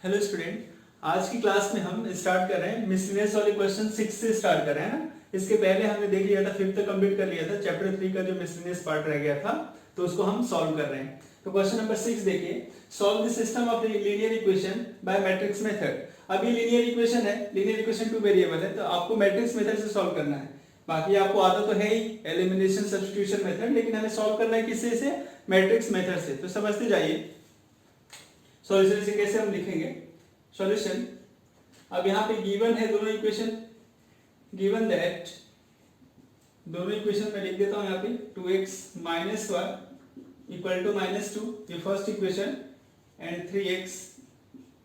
Hello student, आज की class में हम स्टार्ट कर रहे हैं मिसलेनियस वाले क्वेश्चन 6 से स्टार्ट कर रहे हैं ना। इसके पहले हमने देख लिया था, 5th तक कंप्लीट कर लिया था। चैप्टर 3 का जो मिसलेनियस पार्ट रह गया था तो उसको हम सॉल्व कर रहे हैं। तो क्वेश्चन नंबर 6 देखिए, solve the system of linear equation by matrix method. अभी लीनियर इक्वेशन है, लीनियर इक्वेशन 2 वेरिएबल है, तो आपको मैट्रिक्स मेथड से सॉल्व करना है। बाकी आपको आता तो है ही एलिमिनेशन सब्स्टिट्यूशन मेथड, लेकिन हमें सॉल्व करना है किससे से? मैट्रिक्स मेथड से। तो समझते जाइए सॉल्यूशन से कैसे हम लिखेंगे सॉल्यूशन। अब यहाँ पे गिवन है दोनों इक्वेशन, गिवन दैट दोनों इक्वेशन में लिख देता हूँ यहाँ पे 2x minus one equal to minus two, ये first equation, and 3x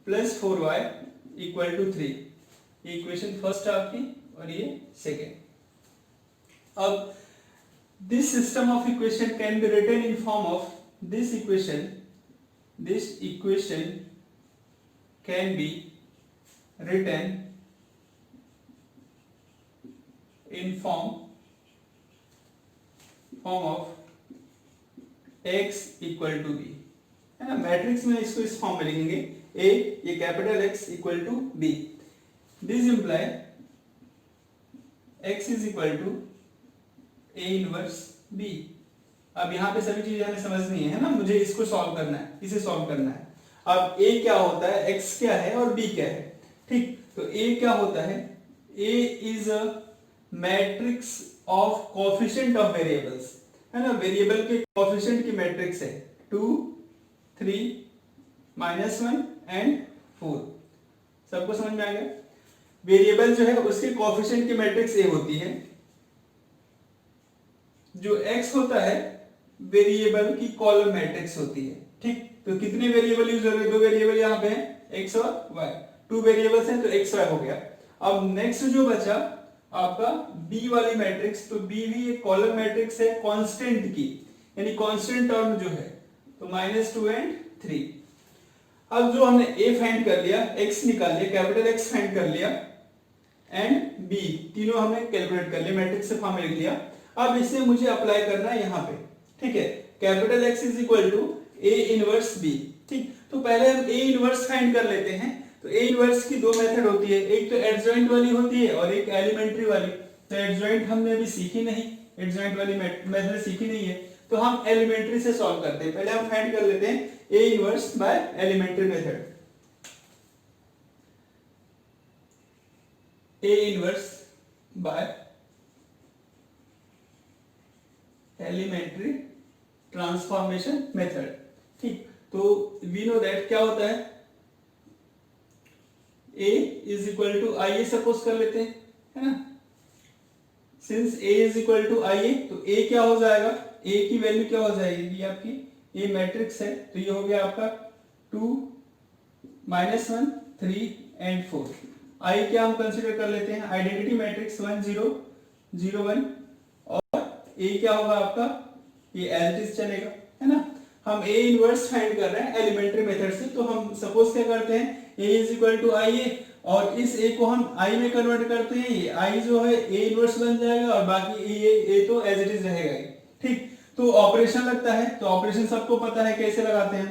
plus 4y equal to 3, ये इक्वेशन फर्स्ट है आपकी और ये सेकेंड। अब this system of equation can be written in form of this equation can be written in form of x equal to b, है ना। Matrix में इसको इस फॉर्म में लिखेंगे, a ये capital X equal to b, this imply x is equal to a inverse b। अब यहाँ पे सभी चीजें हमें समझनी है ना, मुझे इसको सॉल्व करना है, इसे सॉल्व करना है। अब a क्या होता है, x क्या है और b क्या है, ठीक। तो a क्या होता है, a is a matrix of coefficient of variables, है ना। वेरिएबल के कोएफिशिएंट की मैट्रिक्स है 2, 3, -1 एंड 4। सबको समझ में आ गया? वेरिएबल जो है उसके कोएफिशिएंट की मैट्रिक्स a होती है, जो x होता है वेरिएबल की कॉलम मैट्रिक्स होती है, ठीक। तो कितने वेरिएबल यूज हो रहे हैं? दो वेरिएबल यहाँ पे हैं, x और y, 2 वेरिएबल्स हैं तो x y हो गया। अब नेक्स्ट जो बचा आपका b वाली मैट्रिक्स, तो b भी एक कॉलम मैट्रिक्स है कांस्टेंट की, यानी कांस्टेंट टर्म जो है, तो -2 एंड 3। अब जो हमने a फाइंड कर लिया, x निकाल लिया, कैपिटल X फाइंड कर लिया, एंड b तीनों हमने कैलकुलेट कर लिया, मैट्रिक्स से फॉर्म में लिख लिया। अब इसे मुझे अप्लाई करना है यहाँ पे, ठीक है। Capital X is equal to A inverse B, ठीक। तो पहले हम A इनवर्स फाइंड कर लेते हैं। तो A इनवर्स की दो मेथड होती है, एक तो एडजॉइंट वाली होती है और एक एलिमेंट्री वाली। तो एडजॉइंट हमने अभी सीखी नहीं, एडजॉइंट वाली मेथड सीखी नहीं है, तो हम एलिमेंट्री से सॉल्व करते हैं। पहले हम फाइंड कर लेते हैं A inverse by elementary method. A inverse by elementary transformation method, ठीक। तो वी नो दैट क्या होता है, a is equal to I A suppose कर लेते हैं, है ना। Since a is equal to I A, तो a क्या हो जाएगा, a की वैल्यू क्या हो जाएगी, ये आपकी a मैट्रिक्स है, तो ये हो गया आपका 2, -1, 3 एंड 4। i क्या हम कंसीडर कर लेते हैं, आइडेंटिटी मैट्रिक्स 1 0 0 1, और a क्या होगा आपका, ये एज इट इज चलेगा, है ना। हम a इनवर्स फाइंड कर रहे हैं एलिमेंट्री मेथड से, तो हम सपोज क्या करते हैं, a is equal to I ए, और इस a को हम i में कन्वर्ट करते हैं, ये i जो है a इनवर्स बन जाएगा और बाकी a तो एज इट इज रहेगा, ठीक। तो ऑपरेशन लगता है, तो ऑपरेशन सबको पता है कैसे लगाते हैं,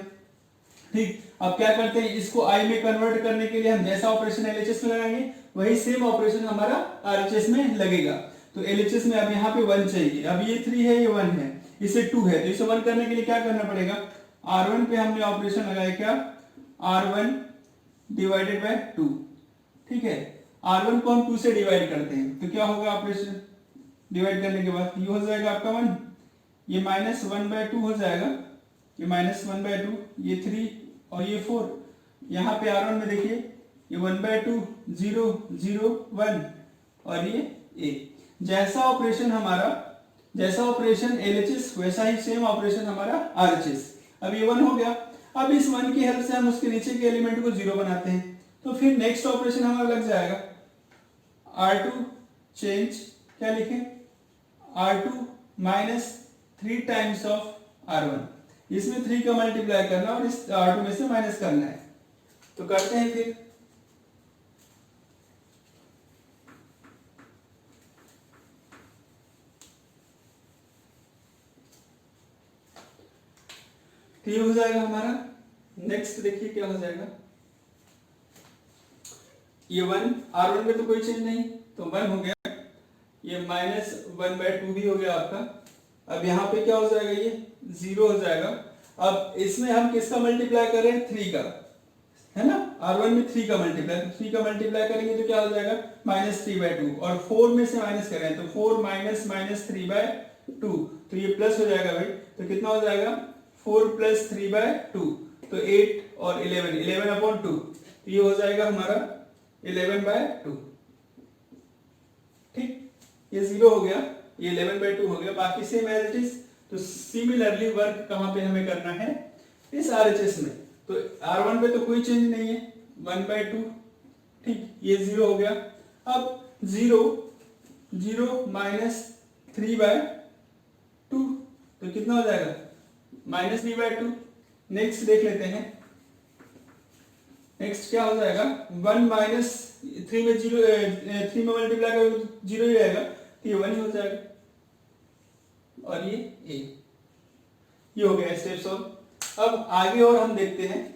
ठीक। अब क्या करते हैं, इसको i में कन्वर्ट करने के लिए हम जैसा ऑपरेशन LHS में लगाएंगे वही सेम ऑपरेशन हमारा RHS में लगेगा। तो LHS में अब यहाँ पे 1 चाहिए, अब ये 3 है, ये 1 है, इसे 2 है, तो इसे 1 करने के लिए क्या करना पड़ेगा, R1 पे हमने ऑपरेशन लगाया, क्या, R1 डिवाइडेड बाय 2, ठीक है। R1 को हम 2 से डिवाइड करते हैं, तो क्या होगा ऑपरेशन डिवाइड करने के बाद, ये हो जाएगा आपका 1, ये -1/2 हो जाएगा, ये -1/2, ये 3 और ये 4। यहाँ पे R1 में देखिए, ये 1/2 0 0 1 और ये a। जैसा ऑपरेशन LHS वैसा ही सेम ऑपरेशन हमारा RHS। अब ये 1 हो गया, अब इस 1 की हेल्प से हम उसके नीचे के एलिमेंट को 0 बनाते हैं, तो फिर नेक्स्ट ऑपरेशन हमारा लग जाएगा R2 चेंज, क्या लिखें, R2 -3 टाइम्स ऑफ R1, इसमें 3 का मल्टीप्लाई करना और इस R2 में से माइनस करना है। तो करते हैं फिर, तो ये हो जाएगा हमारा। नेक्स्ट देखिए क्या हो जाएगा, ये 1, R1 में तो कोई चेंज नहीं, तो 1 हो गया, ये -1/2 भी हो गया आपका। अब यहाँ पे क्या हो जाएगा, ये 0 हो जाएगा। अब इसमें हम किसका मल्टीप्लाई कर रहे हैं, 3 का, है ना। R1 में 3 का मल्टीप्लाई, तो 3 का मल्टीप्लाई करेंगे तो क्या हो जाएगा, -3/2, और 4 में से माइनस करें तो 4 -3/2, तो ये प्लस हो जाएगा भाई, तो कितना हो जाएगा 4 + 3/2, तो 8 और 11/2, तो ये हो जाएगा हमारा 11/2। ठीक, ये 0 हो गया, ये 11/2 हो गया, बाकी सेम एज इट इज। तो सिमिलरली वर्क कहां पे हमें करना है, इस RHS में। तो R1 पे तो कोई चेंज नहीं है, 1/2, ठीक, ये 0 हो गया। अब 0 -3/2, तो कितना हो जाएगा, -3/2। नेक्स्ट देख लेते हैं, नेक्स्ट क्या हो जाएगा, 1 - 3 में 0, 3 में मल्टीप्लाई करोगे तो 0 ही रहेगा, तो ये 1 ही हो जाएगा, और ये a। ये हो गया स्टेप सॉल्व। अब आगे और हम देखते हैं,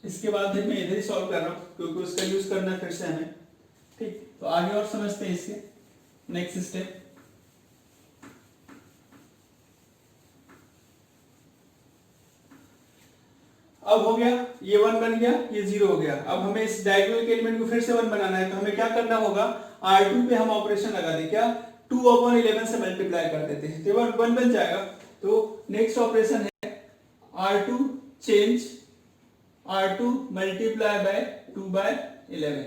इसके बाद मैं इधर ही सॉल्व कर रहा हूं क्योंकि उसका यूज करना है फिर से हमें। ठीक, तो आगे और समझते हैं इसके नेक्स्ट स्टेप। अब हो गया, ये 1 बन गया, ये 0 हो गया। अब हमें इस डायगोनल के एलिमेंट को फिर से 1 बनाना है, तो हमें क्या करना होगा, R2 पे हम ऑपरेशन लगा दें, क्या 2/11 से मल्टीप्लाई कर देते हैं, तो 1 बन जाएगा। तो नेक्स्ट ऑपरेशन है R2 change R2 multiply by 2/11,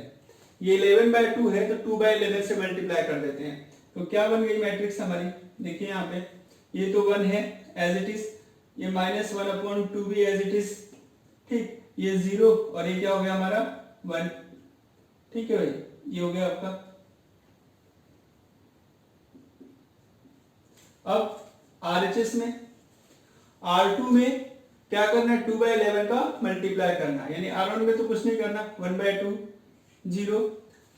ये 11/2 है, तो 2/11 से मल्टीप्लाई कर देते हैं, तो क्या बन गई मैट्रिक्स हमारी, देखिए यहाँ पे, ये तो 1 है एज इट इज, ये -1/2 भी एज इट इज, ठीक, ये 0, और ये क्या हो गया हमारा 1। ठीक है भाई, ये हो गया आपका। अब RHS में R2 में क्या करना है, 2/11 का मल्टीप्लाई करना है, यानी R1 में तो कुछ नहीं करना, 1/2, 0,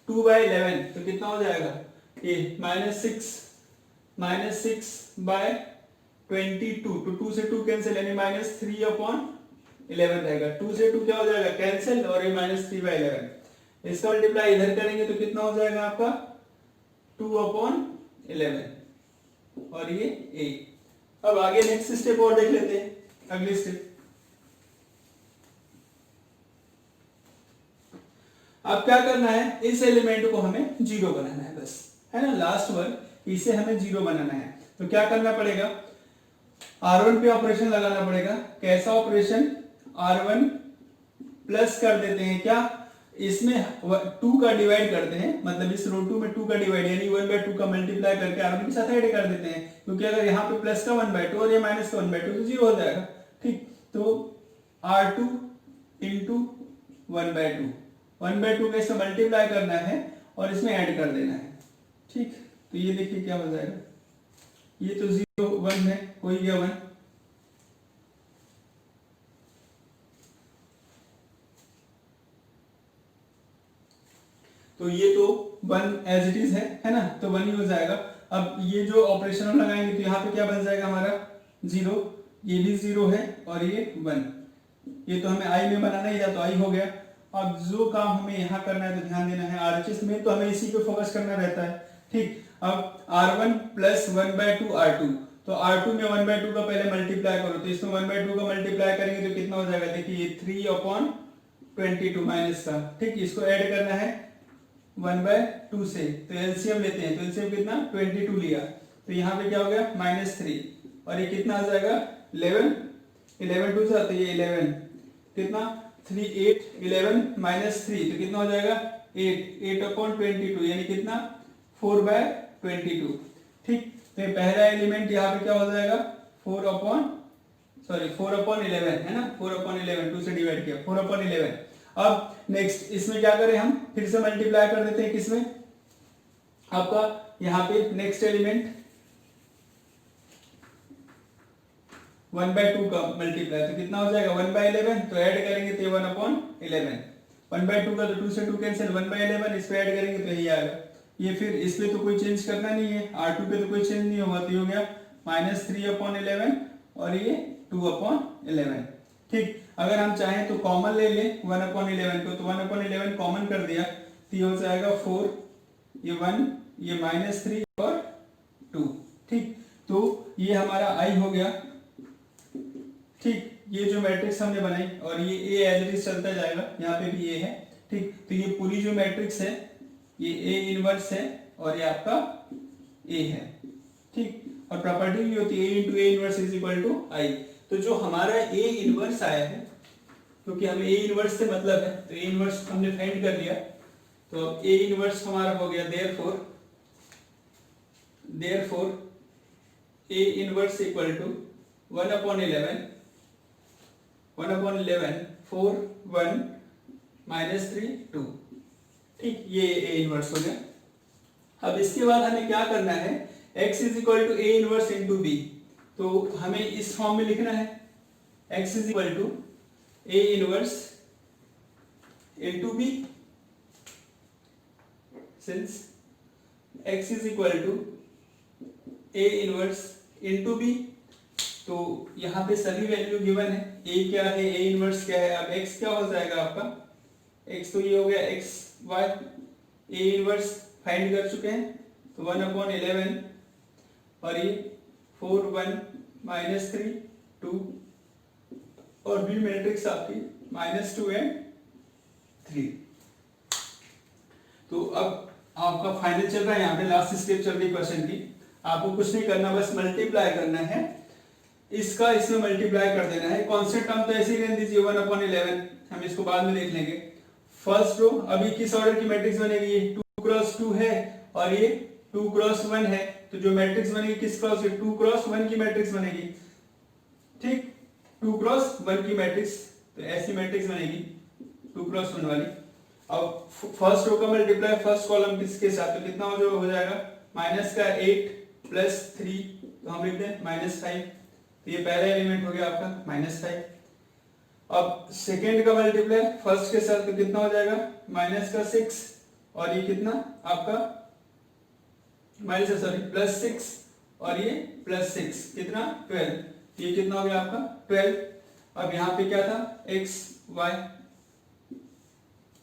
2/11, तो कितना हो जाएगा, ये -6/22, तो 2 से 2 कैंसिल, यानी -3/11 रहेगा, 2 से 2 क्या हो जाएगा कैंसिल, और ये -3/11, इसका मल्टीप्लाई इधर करेंगे तो कितना हो जाएगा आपका 2/11, और ये a। अब आगे नेक्स्ट स्टेप और देख लेते हैं, अगली स्टेप। अब क्या करना है, इस एलिमेंट को हमें 0 बनाना है बस, है ना, लास्ट वर्क, इसे हमें 0 बनाना है। तो क्या करना पड़ेगा, R1 पे ऑपरेशन लगाना पड़ेगा। कैसा ऑपरेशन, R1 प्लस कर देते हैं, क्या इसमें 2 का डिवाइड करते हैं, मतलब इस रो 2 में 2 का डिवाइड, यानी 1/2 का मल्टीप्लाई करके R1 के साथ ऐड कर देते हैं, क्योंकि अगर यहाँ पे प्लस का 1/2 और ये माइनस का 1/2 तो 0 हो जाएगा। ठीक, तो R2 इंटू 1/2 का इसमें मल्टीप्लाई करना है और इसमें ऐड कर देना है। ठीक, तो ये देखिए क्या हो जाएगा, ये तो 0 1 है, कोई गया 1, तो ये तो 1 एज इट इज है ना, तो 1 ही हो जाएगा। अब ये जो ऑपरेशन हम लगाएंगे तो यहाँ पे क्या बन जाएगा हमारा 0, ये भी 0 है और ये 1, ये तो हमें आई में बनाना ही था, तो आई हो गया। अब जो काम हमें यहाँ करना है तो ध्यान देना है, RHS में तो हमें इसी पे फोकस करना रहता है। ठीक, अब R1 प्लस 1/2 R2, तो R2 में 1/2 का पहले मल्टीप्लाई करो, तो इसमें 1/2 का मल्टीप्लाई करेंगे तो कितना हो जाएगा, देखिए 3/22 माइनस का। ठीक, इसको ऐड करना है 1/2 से, तो एलसीएम लेते हैं, तो एलसीएम कितना 22 लिया, तो यहाँ पे क्या हो गया -3, और ये कितना आ जाएगा 11 2 से आता है, ये 11 कितना 3 8 11 -3, तो कितना हो जाएगा 8/22, यानी कितना 4/22। ठीक, तो ये पहला एलिमेंट यहाँ पे क्या हो जाएगा 4/11 है ना, 4/11 2 से डिवाइड किया 4/11। अब नेक्स्ट इसमें क्या करें, हम फिर से मल्टीप्लाई कर देते हैं, किसमें आपका यहाँ पे नेक्स्ट एलिमेंट 1/2 का मल्टीप्लाई, तो कितना हो जाएगा 1/11, तो ऐड करेंगे तो 1/11, 1/2 का तो 2 से 2 कैंसिल, 1/11 इस पे ऐड करेंगे तो यही आएगा। ये फिर इस पे तो कोई चेंज करना नहीं है, R2 पे तो कोई चेंज नहीं होगा, तो ये हो गया -3/11 और ये 2/11। ठीक, अगर हम चाहें तो कॉमन ले लें 1/11 को, तो 1/11 कॉमन कर दिया तो ये हो जाएगा 4, ये 1, ये -3 और 2। ठीक, तो ये हमारा आई हो गया। ठीक, ये जो मैट्रिक्स हमने बनाई और ये ए एज इट इज चलता जाएगा, यहाँ पे भी ए है। ठीक, तो ये पूरी जो मैट्रिक्स है ये ए इनवर्स है और ये आपका ए है। ठीक, और प्रॉपर्टी भी होती है A into A inverse is equal to I. तो जो हमारा ए इनवर्स आया है, क्योंकि हमें ए इनवर्स से मतलब है, तो ए इनवर्स हमने फाइंड कर लिया। तो अब ए इनवर्स हमारा हो गया therefore A inverse equal to 1/11 4 1 -3 2। ठीक, ये ए इनवर्स हो गया। अब इसके बाद हमें क्या करना है, x is equal to A inverse into B. तो हमें इस फॉर्म में लिखना है x is equal to A inverse into B, since x is equal to A inverse into B. तो यहाँ पे सभी वैल्यू गिवन है, a क्या है, a इनवर्स क्या है। अब x क्या हो जाएगा आपका, x तो ये हो गया x y, a inverse find कर चुके हैं तो 1/11 और ये 4 1 -3 2 और बी मैट्रिक्स आपकी -2 एंड 3। तो अब आपका फाइनल चल रहा है, यहाँ पे लास्ट स्टेप चल रही क्वेश्चन की। आपको कुछ नहीं करना, बस मल्टीप्लाई करना है, इसका इसमें मल्टीप्लाई कर देना है। कांस्टेंट टर्म तो ऐसे ही रहने दीजिए 1/11, हम इसको बाद में देख लेंगे। फर्स्ट रो अभी किस ऑर्डर की मैट्रिक्स बनेगी, ये 2x2 है और ये 2x1 है, तो जो मैट्रिक्स बनेगी किस क्रॉस, 2x1 की मैट्रिक्स बनेगी। ठीक, 2x1 की मैट्रिक्स, तो ऐसी मैट्रिक्स बनेगी 2x1 वाली। अब फर्स्ट रो का मल्टीप्लाई फर्स्ट कॉलम किसके साथ, तो कितना हो जाएगा, माइनस का 8 प्लस 3, तो हम लिख दें -5। तो ये पहला एलिमेंट हो गया आपका -5। अब सेकेंड का मल्टीप्लाई फर्स्ट के साथ, तो कितना हो जाएगा, माइनस का 6 और ये कितना आपका +6 और ये +6, कितना 12, ये कितना हो गया आपका 12। अब यहाँ पे क्या था, x y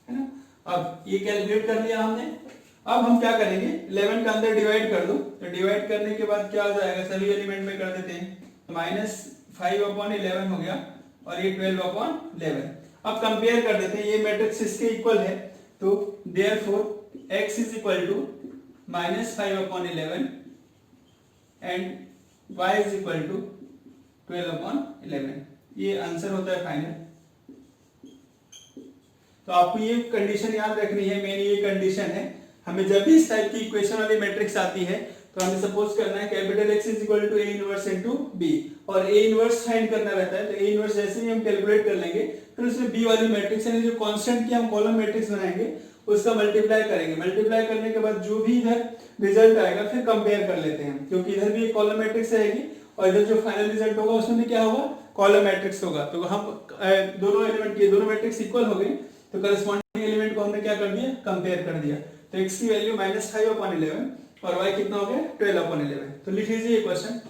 है ना। अब ये कैलकुलेट कर लिया हमने। अब हम क्या करेंगे, 11 का अंदर डिवाइड कर दो, तो डिवाइड करने के बाद क्या हो जाएगा, सभी एलिमेंट में कर देते हैं, -5/11 हो गया और ये 12/11। अब कंपेयर कर देते हैं, ये मैट्रिक्स इसके इक्वल है, तो therefore x is equal to -5/11 and y is equal to 12/11। ये आंसर होता है फाइनल। तो आपको ये कंडीशन याद रखनी है, मेन ये कंडीशन है। हमें जब भी इस टाइप की इक्वेशन वाली मैट्रिक्स आती है तो हमें सपोज करना है capital X is equal to A inverse into B, और ए इनवर्स फाइंड करना रहता है। तो ए इनवर्स जैसे ही हम कैलकुलेट कर लेंगे, फिर उसमें बी वाली मैट्रिक्स यानी जो कांस्टेंट की हम कॉलम मैट्रिक्स बनाएंगे उसका मल्टीप्लाई करेंगे। मल्टीप्लाई करने के बाद जो भी इधर रिजल्ट आएगा फिर कंपेयर कर लेते हैं, क्योंकि इधर भी एक कॉलम मैट्रिक्स रहेगी और इधर जो फाइनल रिजल्ट होगा उसमें भी क्या होगा, कॉलम मैट्रिक्स होगा। तो हम दोनों एलिमेंट की दोनों मैट्रिक्स इक्वल हो गई, तो करस्पॉन्डिंग एलिमेंट को हमने क्या कर दिया, कंपेयर कर दिया। तो x की वैल्यू -5/11 और y कितना हो गया 12/11। तो लिख लीजिए ये क्वेश्चन।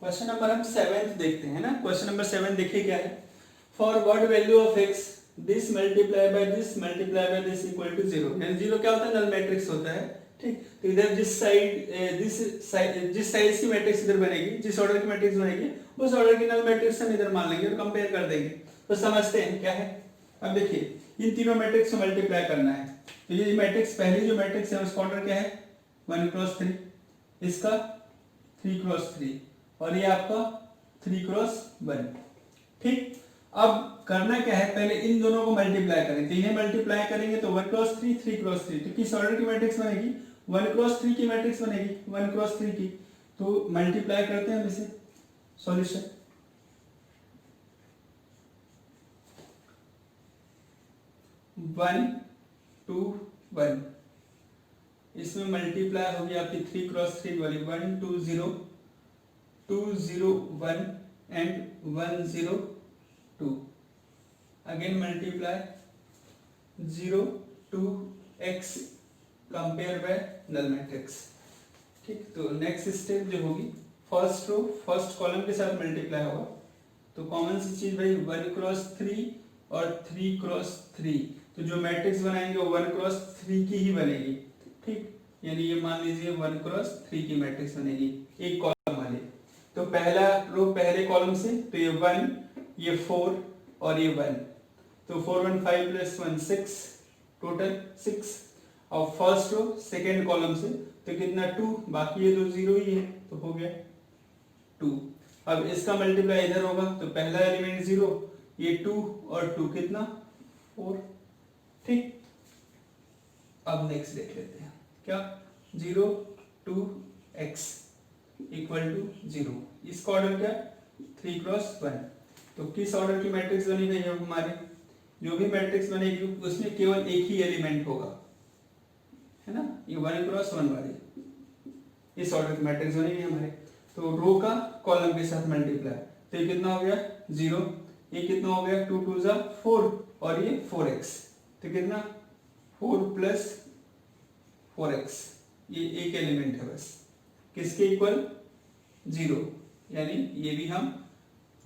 क्वेश्चन नंबर हम 7 देखते हैं ना। क्वेश्चन नंबर 7 देखिए क्या है, for what value of x this multiply by this multiply by this equal to 0। यानी 0 क्या होता है, नल मैट्रिक्स होता है। ठीक, तो इधर जिस साइज की मैट्रिक्स इधर बनेगी, जिस ऑर्डर की मैट्रिक्स बनेगी उस ऑर्डर की नल मैट्रिक्स हम इधर मान लेंगे और कंपेयर कर देंगे। तो समझते हैं क्या है। अब देखिए इन तीनों मैट्रिक्स को मल्टीप्लाई करना है, तो ये मैट्रिक्स पहली जो मैट्रिक्स है उसका ऑर्डर क्या है 1x3, इसका 3x3 और ये आपका 3x1। ठीक, अब करना क्या है, पहले इन दोनों को मल्टीप्लाई करें। तो इन्हें मल्टीप्लाई करेंगे तो 1x3 3x3, तो किस ऑर्डर की मैट्रिक्स बनेगी, 1x3 की मैट्रिक्स बनेगी, 1x3 की। तो मल्टीप्लाई करते हैं इसे, सॉल्यूशन 1 2 1, इसमें मल्टीप्लाई होगी आपकी 3x3 वाली 1 2 0 2 0 1 and 1 0 2, again multiply 0 2 x compare by null matrix. ठीक, तो नेक्स्ट स्टेप जो होगी, फर्स्ट रो फर्स्ट कॉलम के साथ मल्टीप्लाई होगा, तो कॉमन सी चीज भाई 1 क्रॉस 3 और 3 क्रॉस 3, तो जो मैट्रिक्स बनाएंगे वो 1 क्रॉस 3 की ही बनेगी। ठीक, यानी ये मान लीजिए 1 क्रॉस 3 की मैट्रिक्स बनेगी एक कॉलम वाली। तो पहला रो पहले कॉलम से, तो ये 1, ये 4 और ये 1, तो 4 1 5 प्लस 1 6, टोटल 6। और फर्स्ट रो सेकेंड कॉलम से, तो कितना 2, बाकी ये तो 0 ही है, तो हो गया 2। अब इसका मल्टीप्लाई इधर होगा, तो पहला एलिमेंट 0, ये 2 और 2 कितना 4। ठीक, अब नेक्स्ट देख लेते हैं क्या, 0 2 x इक्वल टू 0, इसका ऑर्डर क्या 3 क्रॉस 1। तो किस ऑर्डर की मैट्रिक्स बनी है हमारे, जो भी मैट्रिक्स बनेगी उसमें केवल एक ही एलिमेंट होगा, है ना, ये 1 क्रॉस 1 वाली इस ऑर्डर की मैट्रिक्स बनेगी हमारे। तो रो का कॉलम के साथ मल्टीप्लाई, तो ये कितना हो गया 0, ये कितना हो गया 2 2 4 और ये 4x, तो कितना 4 प्लस 4x, ये एक एलिमेंट है बस, किसके इक्वल 0, यानी ये भी हम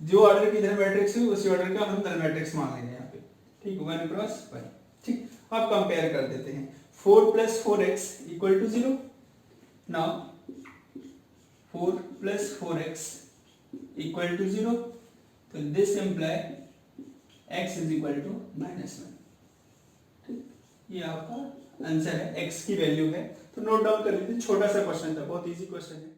जो ऑर्डर की इधर मैट्रिक्स है उसी ऑर्डर का हम नल मैट्रिक्स मान लेंगे यहाँ पे। ठीक, 1 क्रॉस 1। ठीक, अब कंपेयर कर देते हैं, 4 plus 4x equal to 0। Now 4 plus 4x equal to 0, तो this imply x is equal to -1। ठीक, ये आपका आंसर है, x की वैल्यू है, तो नोट डाउन कर लीजिए, छोटा सा क्वेश्चन था, बहुत इजी क्वेश्चन है।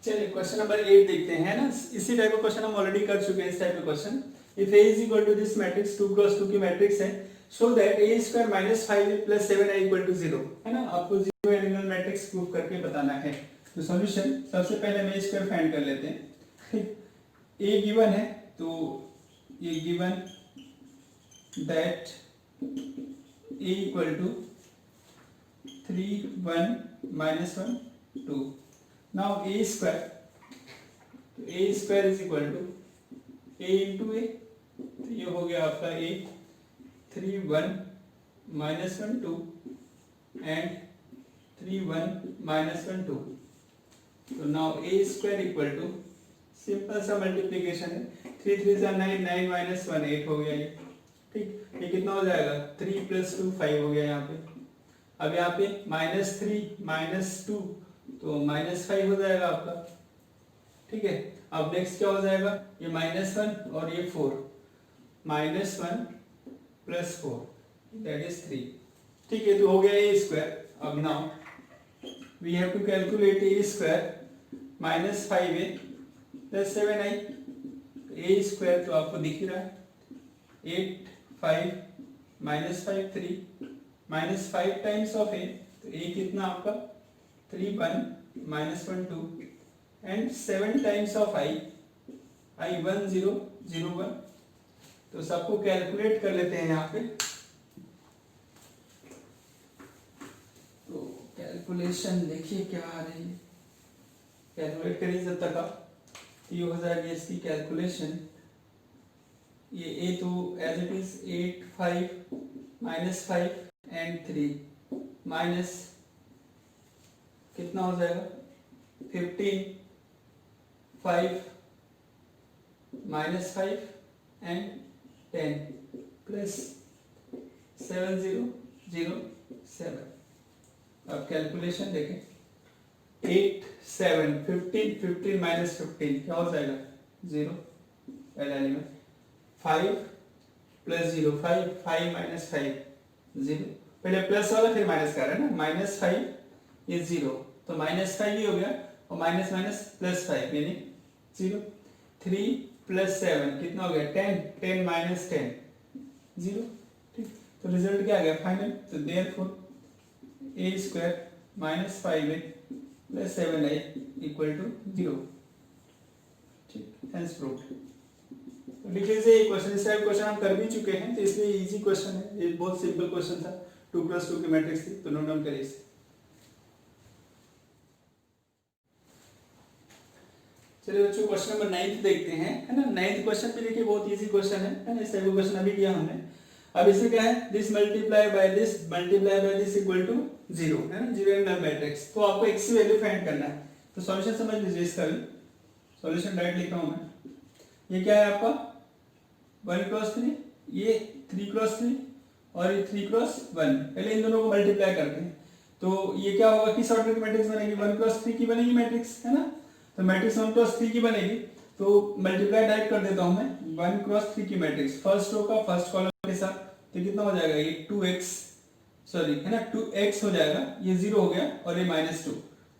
चलिए क्वेश्चन नंबर 8 देखते हैं, ना, इसी टाइप का क्वेश्चन हम ऑलरेडी कर चुके हैं। इस टाइप का question, if a is equal to this matrix 2 cross 2 की मैट्रिक्स है, so that a square minus 5a plus 7a equal to 0, है ना, आपको 0 एलिमेंट मैट्रिक्स प्रूव करके बताना है। तो सॉल्यूशन, सबसे पहले हम a स्क्वायर फाइंड कर लेते हैं। ठीक, a गिवन है, तो ये given that a equal to 3 1 -1 2। Now a square, तो a square is equal to a into a, तो ये हो गया आपका a 3 1 -1 2 एंड 3 1 -1 2। तो now a square equal to, simple सा मल्टीप्लिकेशन है, 3 3 9 9 -1 8 हो गया ये। ठीक, ये कितना हो जाएगा 3 प्लस 2 5 हो गया यहाँ पे। अब यहाँ पे -3 -2, तो -5 हो जाएगा आपका। ठीक है, अब नेक्स्ट क्या हो जाएगा, ये -1 और ये 4, -1 प्लस 4 दैट इज 3। ठीक है, तो हो गया a स्क्वायर। अब now we have to calculate a square -5a plus 7i। a square तो आपको दिख ही रहा है, 8 5 -5 3, -5 टाइम्स ऑफ a, तो a कितना आपका 3 1 -1 2 एंड 7 टाइम्स ऑफ i 1 0 0 1। तो सबको कैलकुलेट कर लेते हैं यहाँ पे। तो कैलकुलेशन देखिए क्या आ रही है, कैलकुलेट करिए जब तक आप, ये हो जाएगी इसकी कैलकुलेशन। ये a तो as it is 8 5 -5 and 3 minus कितना हो जाएगा 15 5 -5 एंड 10 प्लस 7 0 0 7। अब कैलकुलेशन देखें, 8 7 15 15 -15 क्या हो जाएगा 0, पहला एलिमेंट। 5 प्लस 0 5 5 -5 0, पहले प्लस वाला फिर माइनस कर रहे हैं ना, -5 ये 0, तो -5 ही हो गया, और माइनस माइनस प्लस 5 यानी 0। 3 प्लस 7 कितना हो गया 10 10 माइनस 10 0। ठीक, तो रिजल्ट क्या आ गया फाइनल, तो therefore a square -5a plus 7i equal to 0। ठीक, हेंस प्रूव्ड। तो लिख लीजिए ये क्वेश्चन, इस टाइप क्वेश्चन हम कर भी चुके हैं, तो इसलिए इजी क्वेश्चन है, ये बहुत सिंपल क्वेश्चन था, 2+2 की मैट्रिक्स थी, तो नोट डाउन करिए इसे। चलिए बच्चों क्वेश्चन नंबर 9 देखते हैं, है ना। 9th क्वेश्चन भी देखिए बहुत इजी क्वेश्चन है ना, इस टाइप का क्वेश्चन अभी किया हमने। अब इसमें क्या है, this multiply by this equal to 0 है ना, जीरो इन नल मैट्रिक्स। तो आपको x की वैल्यू फाइंड करना है। तो सॉल्यूशन समझ लीजिए इसका भी, सॉल्यूशन डायरेक्ट लिख रहा हूं मैं। ये क्या है आपका 1 क्रॉस 3, ये 3 क्रॉस 3 और ये 3 क्रॉस 1। पहले इन दोनों को मल्टीप्लाई करते हैं तो ये क्या होगा, किस ऑर्डर की मैट्रिक्स बनेगी, 1 क्रॉस 3 की बनेगी मैट्रिक्स, है ना। तो मैट्रिक्स 1 क्रॉस 3 की बनेगी, तो मल्टीप्लाई डायरेक्ट कर देता हूं मैं 1 क्रॉस 3 की मैट्रिक्स फर्स्ट रो का फर्स्ट कॉलम के साथ। तो कितना हो जाएगा, ये 2x सॉरी है ना 2x हो जाएगा, ये 0 हो गया और ये -2।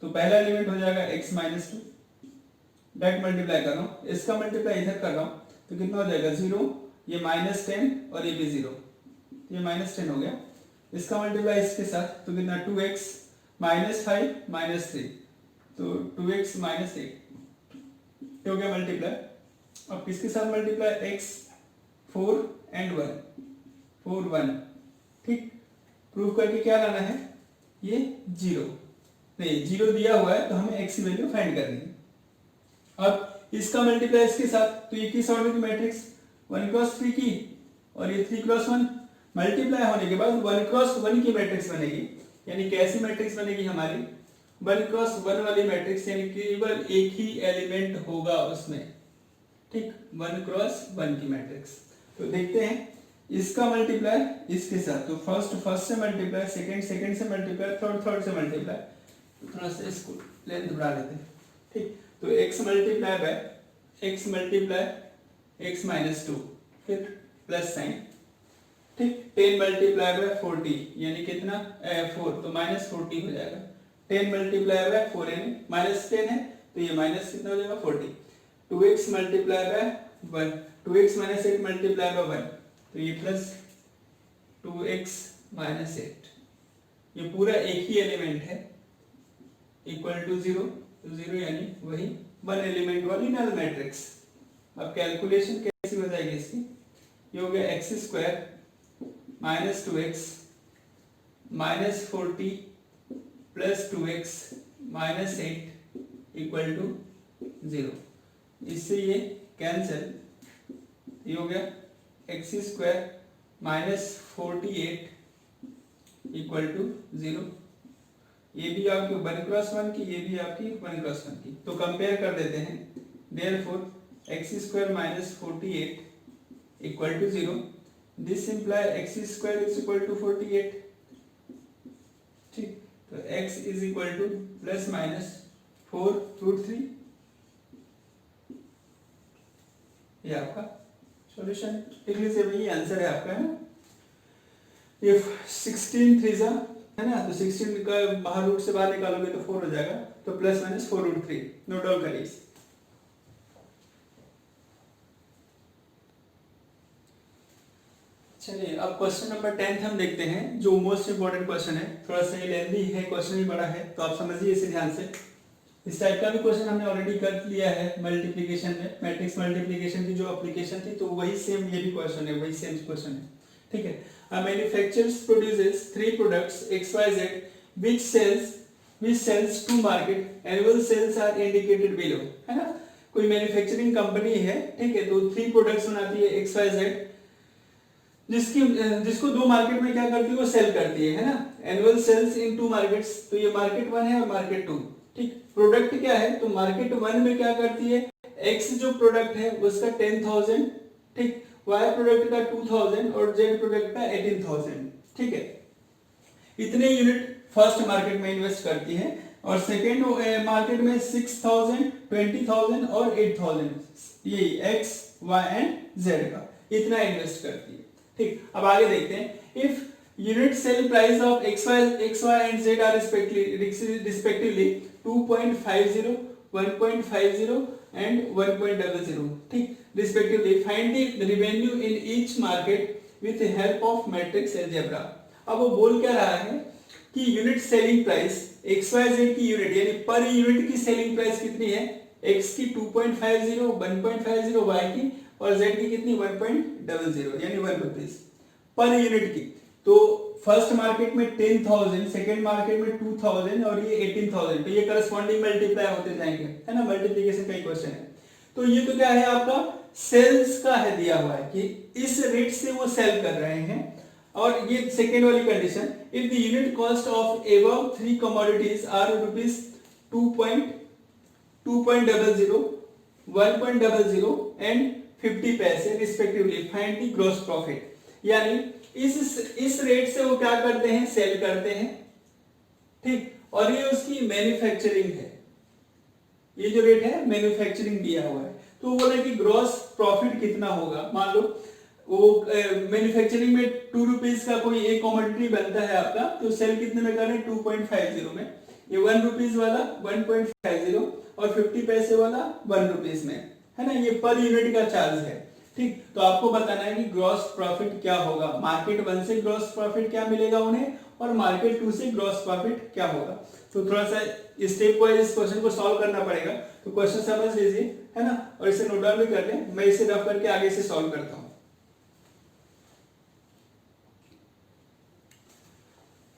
तो पहला एलिमेंट हो जाएगा x -2, डायरेक्ट मल्टीप्लाई कर रहा हूं, इसका मल्टीप्लाई इधर कर रहा हूं तो कितना हो जाएगा 0, ये -10 और ये भी 0, ये -10 हो गया। इसका मल्टीप्लाई इसके साथ तो कितना 2x -5 -3, तो 2x -8 ये हो गया मल्टीप्लाई। अब किसके साथ मल्टीप्लाई, x 4 एंड 1 4 1, ठीक। प्रूव करके क्या लाना है, ये 0 नहीं 0 दिया हुआ है तो हमें x की वैल्यू फाइंड करनी है। अब इसका मल्टीप्लाई इसके साथ, तो ये किस ऑर्डर की मैट्रिक्स 1 क्रॉस 3 की और ये 3 क्रॉस 1, मल्टीप्लाई होने के बाद 1 क्रॉस 1 की मैट्रिक्स बनेगी। यानी कैसी मैट्रिक्स बनेगी हमारी 1 क्रॉस 1 वाली मैट्रिक्स, यानी केवल एक ही एलिमेंट होगा उसमें, ठीक 1 क्रॉस 1 की मैट्रिक्स। तो देखते हैं इसका मल्टीप्लाई इसके साथ, तो फर्स्ट से मल्टीप्लाई, सेकंड से मल्टीप्लाई, थर्ड से मल्टीप्लाई, थोड़ा सा इसको लेंथ बढ़ा लेते हैं, ठीक। तो x multiply by x multiply x -2 फिर प्लस साइन, ठीक। 10 मल्टीप्लाई बाय 40 यानी कितना 4, तो -40 हो जाएगा। 10 मल्टीप्लाई बाय 4 यानी -10 है तो ये माइनस कितना हो जाएगा 40। 2x multiply by 1, 2x -8 multiply by 1 तो ये प्लस 2x -8, ये पूरा एक ही एलिमेंट है, इक्वल टू 0, तो 0 यानी वही 1 एलिमेंट वाली नल मैट्रिक्स। अब कैलकुलेशन कैसी हो जाएगी इसकी, ये हो गया x square -2x -40 plus 2x -8 equal to 0। इससे ये कैंसिल, ये हो गया x स्क्वायर -48 इक्वल टू 0। ये भी आपकी 1 क्रॉस 1 की, ये भी आपकी 1 क्रॉस 1 की, तो कंपेयर कर देते हैं। Therefore x square -48 equal to 0, this imply x square is equal to 48, ठीक। तो x is equal to plus minus 4√3, ये आपका सॉल्यूशन लिख लीजिए भाई, ये आंसर है आपका, है ना। ये 16 3 है ना, तो 16 का बाहर रूट से बाहर निकालोगे तो 4 हो जाएगा, तो प्लस माइनस 4√3 नोट डाउन करिए। चलिए अब क्वेश्चन नंबर 10 हम देखते हैं, जो मोस्ट इंपोर्टेंट क्वेश्चन है। थोड़ा सा ये लेंथी है, क्वेश्चन भी बड़ा है, तो आप समझिए इसे ध्यान से। इस टाइप का भी क्वेश्चन हमने ऑलरेडी कर लिया है मल्टीप्लिकेशन में, मैट्रिक्स मल्टीप्लिकेशन की जो एप्लीकेशन थी, तो वही सेम ये भी क्वेश्चन है, वही सेम क्वेश्चन है, ठीक है। A manufacturer produces 3 products XYZ which sells to market. Annual sales are indicated below, है ना। कोई मैन्युफैक्चरिंग कंपनी है, ठीक है, तो 3 प्रोडक्ट्स बनाती है XYZ, जिसको 2 मार्केट में क्या करती है, वो सेल करती है ना। एनुअल सेल्स इन 2 मार्केट्स, तो ये मार्केट 1 है और मार्केट 2, ठीक। प्रोडक्ट क्या है, तो मार्केट 1 में क्या करती है, X जो प्रोडक्ट है उसका 10,000, ठीक, Y प्रोडक्ट का 2000 और Z प्रोडक्ट का 18,000, ठीक है। इतने यूनिट फर्स्ट मार्केट में इन्वेस्ट करती है, और सेकेंड मार्केट में 6,000, 20,000 और 8,000, ये X, Y एंड Z का इतना इन्वेस्ट करती है, ठीक। अब आगे देखते हैं। If unit sale price of XY and Z are respectively 2.50, 1.50 and 1.00, ठीक, respectively find the revenue in each market with the help of matrix algebra. अब वो बोल क्या रहा है कि यूनिट सेलिंग प्राइस XYZ की यूनिट यानी पर यूनिट की सेलिंग प्राइस कितनी है, X की 2.50, 1.50, Y की, और Z की कितनी 1.00 यानी 1 रुपीस पर यूनिट की। तो फर्स्ट मार्केट में 10,000, सेकेंड मार्केट में 2,000 और ये 18,000, तो ये करस्पॉन्डिंग मल्टीप्लाई होते जाएंगे, है ना, मल्टीप्लिकेशन का क्वेश्चन है। तो ये तो क्या है आपका सेल्स का है दिया हुआ है कि इस रेट से वो सेल कर रहे हैं। और ये सेकेंड वाली condition, if the unit cost of above 3 commodities are rupees 2.00, 1.00 and 50 paise respectively, find the gross profit. यानी इस रेट से वो क्या करते हैं, सेल करते हैं, ठीक। और ये उसकी मैन्युफैक्चरिंग है, ये जो रेट है मैन्युफैक्चरिंग दिया हुआ है। तो वो बोला कि ग्रॉस प्रॉफिट कितना होगा। मान लो वो मैन्युफैक्चरिंग में 2 रुपीज का कोई एक कमोडिटी बनता है आपका, तो सेल कितने में कर रहे हैं, 2.50 में। ये 1 रुपीज वाला 1.50 और 50 पैसे वाला 1 रुपीज में, है ना। ये पर यूनिट का चार्ज है, ठीक। तो आपको बताना है कि ग्रॉस प्रॉफिट क्या होगा, मार्केट 1 से ग्रॉस प्रॉफिट क्या मिलेगा उन्हें, और मार्केट 2 से ग्रॉस प्रॉफिट क्या होगा। तो थोड़ा सा स्टेप वाइज इस क्वेश्चन को सॉल्व करना पड़ेगा। तो क्वेश्चन समझ लीजिए, है ना, और इसे नोट डाउन भी कर लें। मैं इसे रफ करके आगे से सॉल्व करता हूं।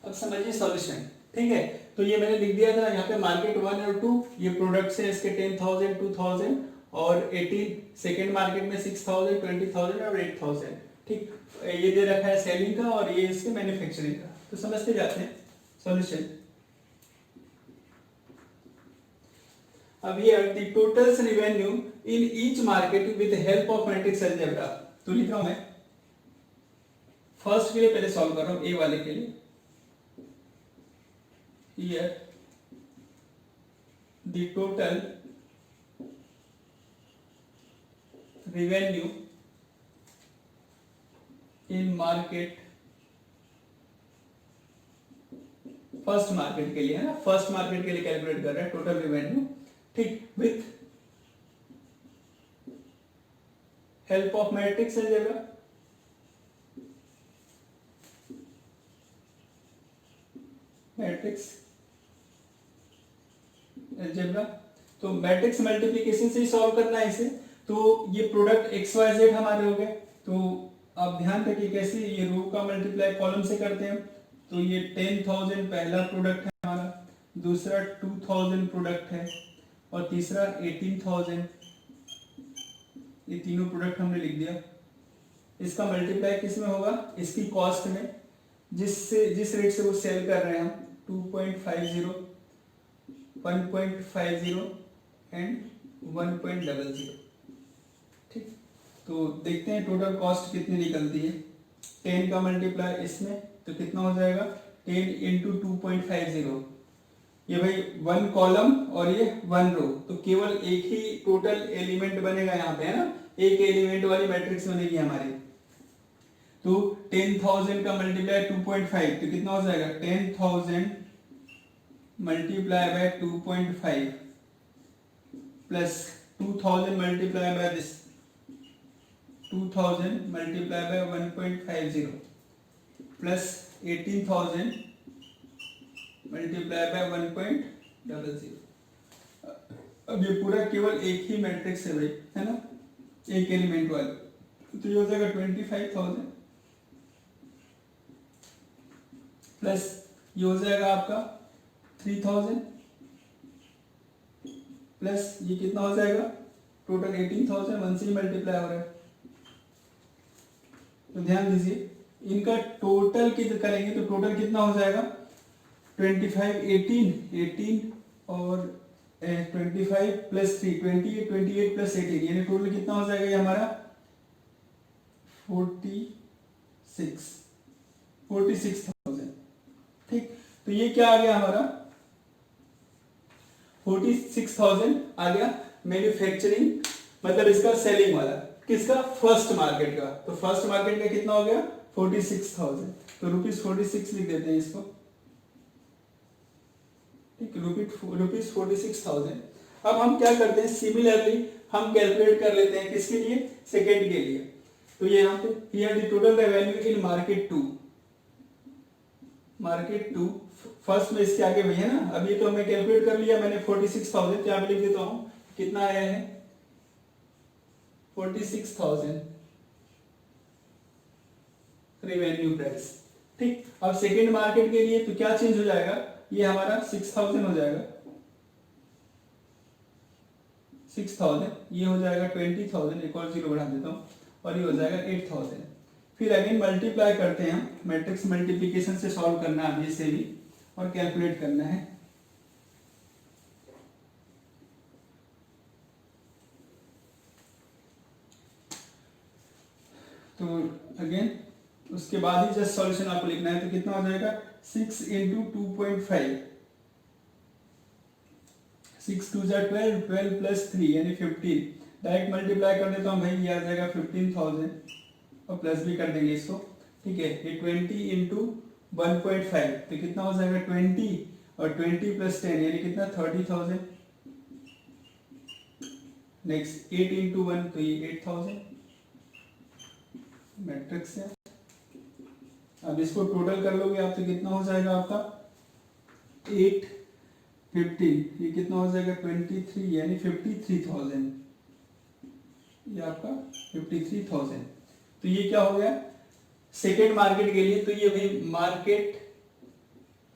अब समझिए सॉल्यूशन, ठीक है। तो ये मैंने लिख दिया था यहाँ पे मार्केट 1 और 2, ये प्रोडक्ट्स हैं इसके 10,000, 2,000 और 18। सेकेंड मार्केट में 6,000, 20,000 और 8,000, ठीक। ये दे रखा है सेलिंग का और ये इसके मैन्युफैक्चरिंग का। तो समझते जाते हैं सॉल्यूशन। अब ये the totals revenue in each market with help of matrix algebra. तो लिख रहा हूं मैं, फर्स्ट के लिए पहले सॉल्व कर रहा हूं, ए वाले के लिए। Here the total revenue in market, first market के लिए, है ना, फर्स्ट मार्केट के लिए कैलकुलेट कर रहे हैं टोटल रेवेन्यू, ठीक, with help of matrix algebra. Matrix algebra, तो मैट्रिक्स मल्टीप्लिकेशन से ही सॉल्व करना है इसे। तो ये प्रोडक्ट XYZ हमारे हो गए। तो आप ध्यान रखिए कैसे ये रो का मल्टीप्लाई कॉलम से करते हैं। तो ये 10,000 पहला प्रोडक्ट है हमारा, दूसरा 2,000 प्रोडक्ट है और तीसरा 18,000। ये तीनों प्रोडक्ट हमने लिख दिया। इसका मल्टीप्लाई किस में होगा, इसकी कॉस्ट में, जिस रेट से वो सेल कर रहे हैं हम, 2.50, 1.50 एंड 1.00, ठीक। तो देखते हैं टोटल कॉस्ट कितनी निकलती है। 10 का मल्टीप्लाई इसमें तो कितना हो जाएगा, 10 इंटू 2.50, ये भाई 1 कॉलम और ये 1 रो, तो केवल एक ही टोटल एलिमेंट बनेगा यहाँ पे, है ना, एक एलिमेंट वाली मैट्रिक्स बनेगी हमारी। तो 10,000 का मल्टीप्लाई 2.5 तो कितना हो जाएगा, 10,000 multiply by 2.5 plus 2,000 multiply by this 2,000 multiply by 1.50 plus 18,000 multiply by 1.00। अब ये पूरा केवल एक ही मैट्रिक्स है भाई, है ना, एक एलिमेंट वाला। तो ये हो जाएगा 25,000 प्लस ये हो जाएगा आपका 3,000 प्लस ये कितना हो जाएगा, टोटल 18,000, 1 से ही मल्टीप्लाई हो रहा है। तो ध्यान दीजिए इनका टोटल कितना करेंगे तो टोटल कितना हो जाएगा, 25, 18 और 25 प्लस 3 28, 28 प्लस 18, यानी टोटल कितना हो जाएगा ये हमारा 46,000, ठीक। तो ये क्या आ गया हमारा 46,000 आ गया मैन्युफैक्चरिंग, मतलब इसका सेलिंग वाला, किसका, फर्स्ट मार्केट का। तो फर्स्ट मार्केट का कितना हो गया 46,000, तो ₹46 लिख देते हैं इसको, ठीक, ₹46,000। अब हम क्या करते हैं, सिमिलरली हम कैलकुलेट कर लेते हैं किसके लिए, सेकेंड के लिए। तो ये यहाँ पे here the total revenue in market 2 first में इसके आगे भी है ना। अभी तो हमने कैलकुलेट कर लिया मैंने 46,000, क्या लिख देता हूं कितना आया है 46,000 रेवेन्यू प्राइस, ठीक। अब सेकेंड मार्केट के लिए तो क्या चेंज हो जाएगा, ये हमारा 6,000 हो जाएगा, 6000, ये हो जाएगा 20,000, एक और जीरो बढ़ा देता हूँ, और ये हो जाएगा 8000। फिर अगेन मल्टीप्लाई करते हैं हम, मैट्रिक्स मल्टीप्लिकेशन से सॉल्व करना है अभी से भी, और कैलकुलेट करना है। तो अगेन उसके बाद ही जस्ट सॉल्यूशन आपको लिखना है। तो कितना हो जाएगा 6 इंटू 2.5, 6 2 जा 12, 12 प्लस 3 यानी 15। डायरेक्ट मल्टीप्लाई कर देता हूँ भाई, ये आ जाएगा 15,000, और प्लस भी कर देंगे इसको, ठीक है। ये 20 इंटू 1.5 तो कितना हो जाएगा 20, और 20 प्लस 10 यानी कितना 30,000। नेक्स्ट 8 इंटू 1 तो ये 8,000 मैट्रिक्स है। अब इसको टोटल कर लोगे आप तो कितना हो जाएगा आपका 8 15, ये कितना हो जाएगा 23 यानी 53,000, ये आपका 53,000। तो ये क्या हो गया सेकेंड मार्केट के लिए। तो ये भाई मार्केट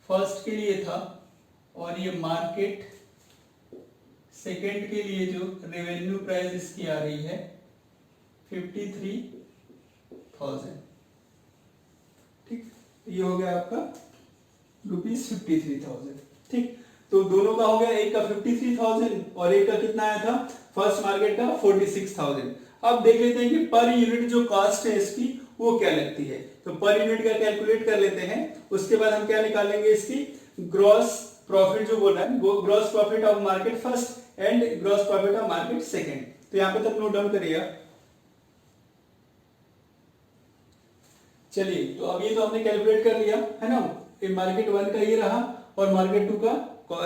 फर्स्ट के लिए था, और ये मार्केट सेकेंड के लिए जो रेवेन्यू प्राइस इसकी आ रही है 53,000, ठीक। ये हो गया आपका ₹53,000, ठीक। तो दोनों का हो गया, एक का 53,000 और एक का कितना आया था फर्स्ट मार्केट का 46,000। अब देख लेते हैं कि पर यूनिट जो कॉस्ट है इसकी वो क्या लगती है। तो पर यूनिट का कैलकुलेट कर लेते हैं, उसके बाद हम क्या निकालेंगे इसकी ग्रॉस प्रॉफिट जो बोल रहा है, gross profit of market first and gross profit of market second. तो यहाँ पे तक नोट डाउन करिएगा। चलिए, तो अब ये तो हमने कैलकुलेट कर लिया है ना, मार्केट 1 का ये रहा और मार्केट 2 का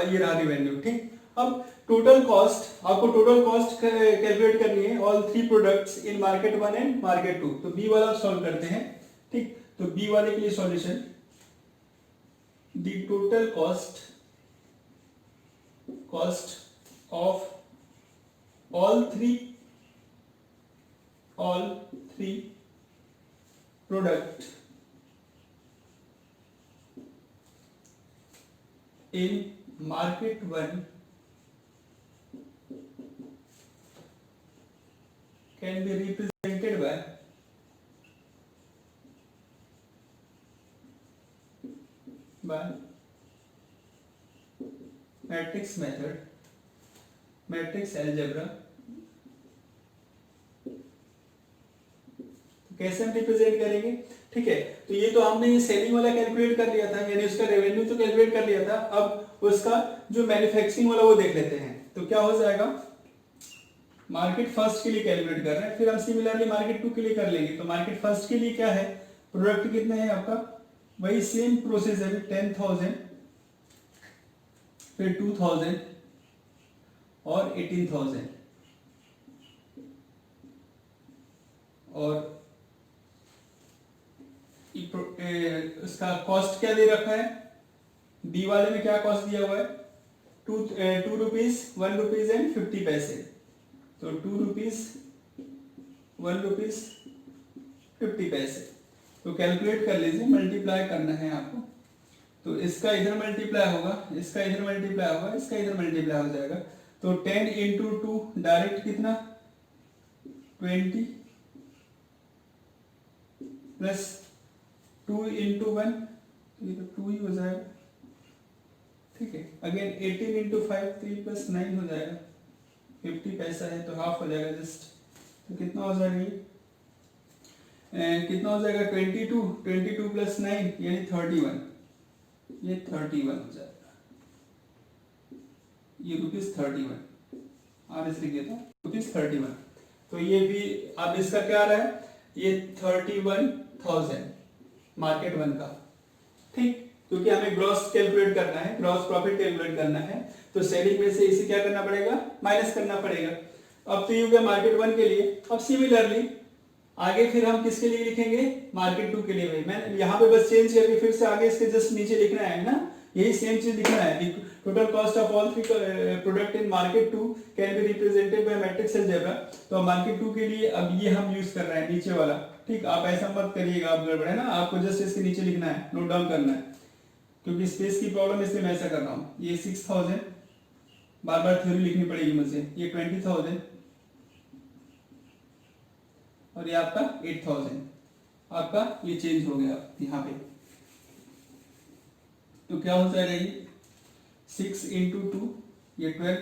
ये रहा रेवेन्यू, ठीक। अब टोटल कॉस्ट, आपको टोटल कॉस्ट कैलकुलेट करनी है all 3 products in market 1 and market 2। तो बी वाला सॉल्व करते हैं, ठीक। तो बी वाले के लिए solution, the total cost of all three product in market 1 can be represented by matrix method, matrix algebra. कैसे हम रिप्रेजेंट करेंगे, ठीक है। तो ये तो हमने सेलिंग वाला कैलकुलेट कर लिया था, यानी उसका रेवेन्यू तो कैलकुलेट कर लिया था। अब उसका जो मैन्युफैक्चरिंग वाला वो देख लेते हैं। तो क्या हो जाएगा, मार्केट फर्स्ट के लिए कैलकुलेट कर रहे हैं, फिर हम सिमिलरली मार्केट 2 के लिए कर लेंगे। तो मार्केट फर्स्ट के लिए क्या है, प्रोडक्ट कितना है आपका, वही सेम प्रोसेस है, 10,000 फिर 2,000 और 18,000, और उसका कॉस्ट क्या दे रखा है, बी वाले में क्या कॉस्ट दिया हुआ है, 2 रुपीज 1 रुपीज एंड 50 पैसे। तो 2 रुपीज 1 रुपीज 50 पैसे। तो कैलकुलेट कर लीजिए, मल्टीप्लाई करना है आपको। तो इसका इधर मल्टीप्लाई होगा, इसका इधर मल्टीप्लाई होगा, इसका इधर मल्टीप्लाई हो जाएगा। तो 10 इंटू 2 डायरेक्ट कितना 20 प्लस 2 इंटू 1, ये तो 2 ही हो जाएगा, ठीक है। अगेन 18 इंटू 5 3 प्लस 9 हो जाएगा, 50 पैसा है तो हाफ हो जाएगा जस्ट। तो कितना हो जाएगा ये, कितना हो जाएगा 22 प्लस 9 यानी 31, ये 31 हो जाएगा, ये ₹31 आर लिख देता हूँ ₹31। तो ये भी अब इसका क्या आ रहा है, ये 31,000 मार्केट 1 का, ठीक। क्योंकि हमें ग्रॉस कैलकुलेट करना है, ग्रॉस प्रॉफिट कैलकुलेट करना है, तो सेलिंग में से इसे क्या करना पड़ेगा, माइनस करना पड़ेगा। अब तो ये हो गया मार्केट 1 के लिए। अब सिमिलरली आगे फिर हम किसके लिए लिखेंगे, मार्केट 2 के लिए। मैं यहाँ पे बस चेंज करके फिर से आगे इसके जस्ट नीचे लिखना है ना, यही सेम चीज लिखना है। Total cost of all 3 product in market 2 can be represented by matrix algebra. तो मार्केट 2 के लिए अब ये हम यूज कर रहे हैं नीचे वाला, ठीक। आप ऐसा मत करिएगा, आप गड़बड़ है ना, आपको जस्ट इसके नीचे लिखना है, नोट डाउन करना है, क्योंकि स्पेस की प्रॉब्लम इसलिए मैं ऐसा कर रहा हूँ। ये 6,000 बार बार थ्योरी लिखनी पड़ेगी मुझे। ये 20,000 और ये आपका 8,000, आपका ये चेंज हो गया यहाँ पे। तो क्या हो जाएगा ये 6 इंटू 2 ये 12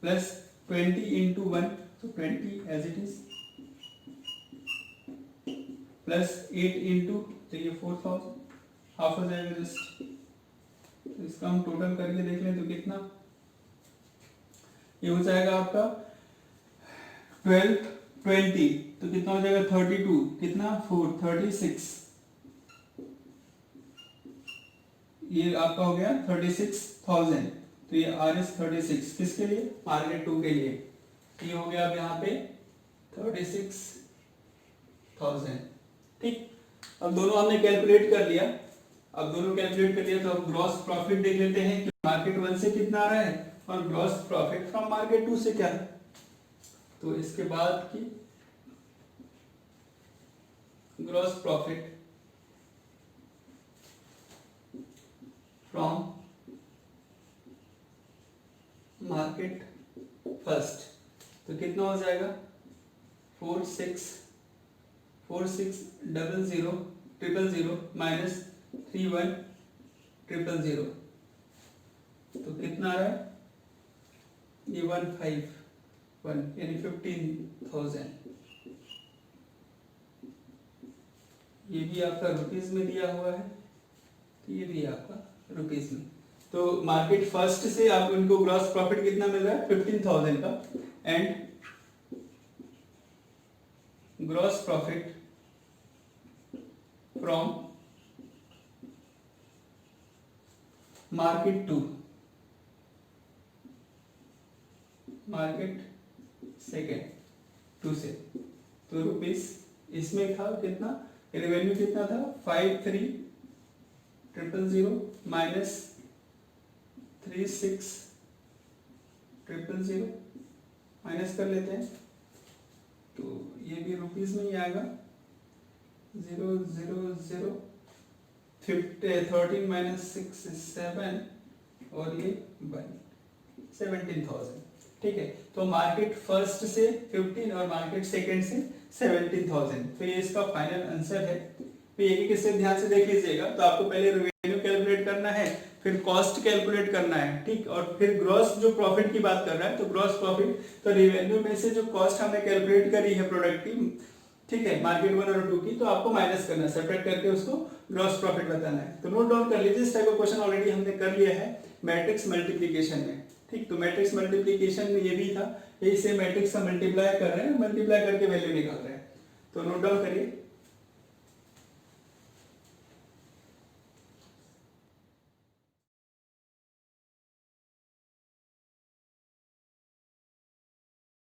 प्लस 20 इंटू 1 तो 20 as it is plus 8 into तो ये 4,000 हाफ हो जाएगा जस्ट। तो इसका हम टोटल करके देख लें तो कितना ये हो जाएगा आपका 12 20 तो कितना हो जाएगा 32 कितना 4 36 ये आपका हो गया 36,000। तो ये RS 36 किसके लिए मार्केट 2 के लिए। ये हो गया अब यहाँ पे 36,000 ठीक। अब दोनों हमने कैलकुलेट कर लिया। अब दोनों कैलकुलेट कर लिया तो अब ग्रॉस प्रॉफिट देख लेते हैं कि मार्केट 1 से कितना आ रहा है और ग्रॉस प्रॉफिट फ्रॉम मार्केट 2 से क्या है। तो इसके बाद की gross profit from market first तो कितना हो जाएगा 46,000,000 माइनस 31,000 तो कितना आ रहा है ये 151 यानी 15,000। ये भी आपका रुपीज में दिया हुआ है तो ये भी आपका रुपीज में। तो मार्केट फर्स्ट से आप उनको ग्रॉस प्रॉफिट कितना मिल रहा है 15,000 का and gross profit from market 2 market second 2 से तो रुपीस इसमें था कितना रेवेन्यू कितना था 53,000 माइनस 36,000 माइनस कर लेते हैं तो ये भी रुपीस में ही आएगा 13 माइनस 6 7 और ये 17,000 ठीक है। तो मार्केट फर्स्ट से 15 और मार्केट सेकंड से 17,000 तो ये इसका फाइनल आंसर है। तो एक एक से ध्यान से देख लीजिएगा। तो आपको पहले रेवेन्यू कैलकुलेट करना है फिर कॉस्ट कैलकुलेट करना है ठीक और फिर ग्रॉस जो प्रॉफिट की बात कर रहा है तो ग्रॉस प्रॉफिट तो रेवेन्यू में से जो कॉस्ट हमने कैलकुलेट करी है प्रोडक्ट की ठीक है मार्केट 1 और 2 की तो आपको माइनस करना है सेपरेट करके उसको ग्रॉस प्रॉफिट बताना है। तो नोट डाउन कर लीजिए। इस टाइप का क्वेश्चन ऑलरेडी हमने कर लिया है मैट्रिक्स मल्टीप्लिकेशन में ठीक। तो मैट्रिक्स मल्टीप्लिकेशन में ये भी था यही से मैट्रिक्स का मल्टीप्लाई कर रहे हैं मल्टीप्लाई करके वैल्यू निकाल रहे हैं। तो नोट डाउन करिए।